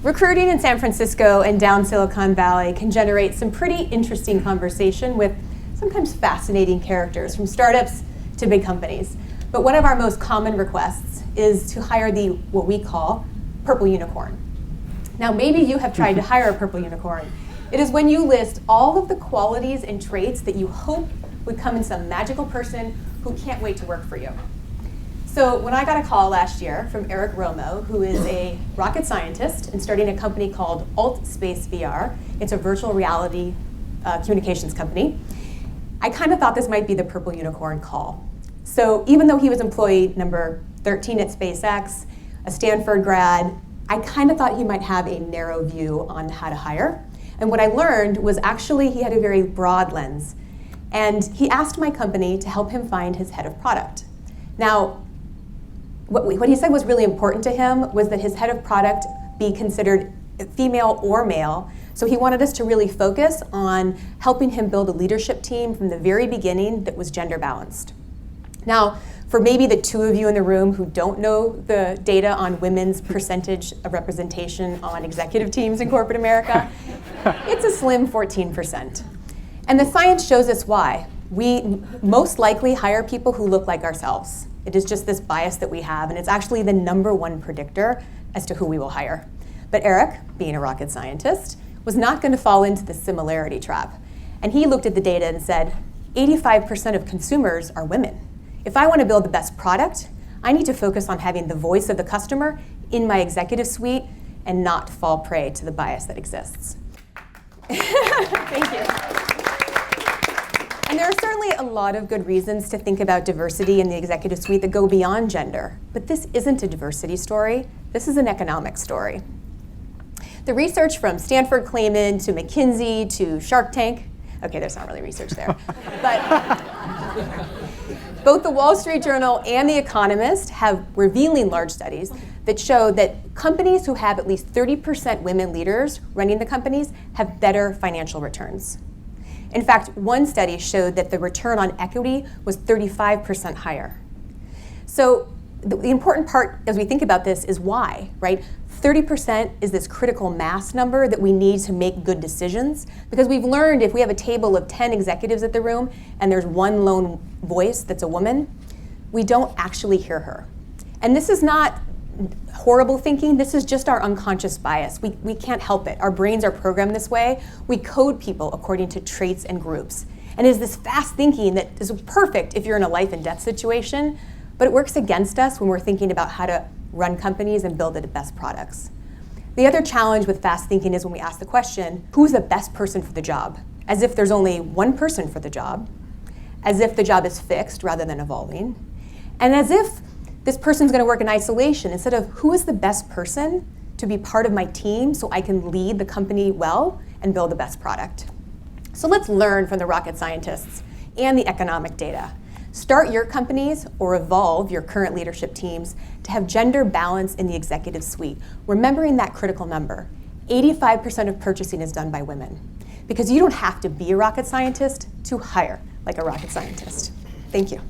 Recruiting in San Francisco and down Silicon Valley can generate some pretty interesting conversation with sometimes fascinating characters from startups to big companies. But one of our most common requests is to hire what we call purple unicorn. Now, maybe you have tried to hire a purple unicorn. It is when you list all of the qualities and traits that you hope would come in some magical person who can't wait to work for you. So when I got a call last year from Eric Romo, who is a rocket scientist and starting a company called Space VR, it's a virtual reality communications company, I kind of thought this might be the purple unicorn call. So even though he was employee number 13 at SpaceX, a Stanford grad, I kind of thought he might have a narrow view on how to hire. And what I learned was actually he had a very broad lens. And he asked my company to help him find his head of product. Now, what he said was really important to him was that his head of product be considered female or male. So he wanted us to really focus on helping him build a leadership team from the very beginning that was gender balanced. Now, for maybe the two of you in the room who don't know the data on women's percentage of representation on executive teams in corporate America, it's a slim 14%. And the science shows us why. We most likely hire people who look like ourselves. It is just this bias that we have, and it's actually the #1 predictor as to who we will hire. But Eric, being a rocket scientist, was not going to fall into the similarity trap. And he looked at the data and said, 85% of consumers are women. If I want to build the best product, I need to focus on having the voice of the customer in my executive suite and not fall prey to the bias that exists. Thank you. And there are certainly a lot of good reasons to think about diversity in the executive suite that go beyond gender. But this isn't a diversity story. This is an economic story. The research from Stanford Claimant to McKinsey to Shark Tank, okay, there's not really research there, but both the Wall Street Journal and The Economist have revealing large studies that show that companies who have at least 30% women leaders running the companies have better financial returns. In fact, one study showed that the return on equity was 35% higher. So the important part as we think about this is why, right? 30% is this critical mass number that we need to make good decisions, because we've learned if we have a table of 10 executives at the room and there's one lone voice that's a woman, we don't actually hear her. And this is not horrible thinking, this is just our unconscious bias. We can't help it. Our brains are programmed this way. We code people according to traits and groups. And it is this fast thinking that is perfect if you're in a life and death situation, but it works against us when we're thinking about how to run companies and build the best products. The other challenge with fast thinking is when we ask the question, who's the best person for the job? As if there's only one person for the job, as if the job is fixed rather than evolving, and as if this person's going to work in isolation instead of who is the best person to be part of my team so I can lead the company well and build the best product. So let's learn from the rocket scientists and the economic data. Start your companies or evolve your current leadership teams to have gender balance in the executive suite, remembering that critical number. 85% of purchasing is done by women, because you don't have to be a rocket scientist to hire like a rocket scientist. Thank you.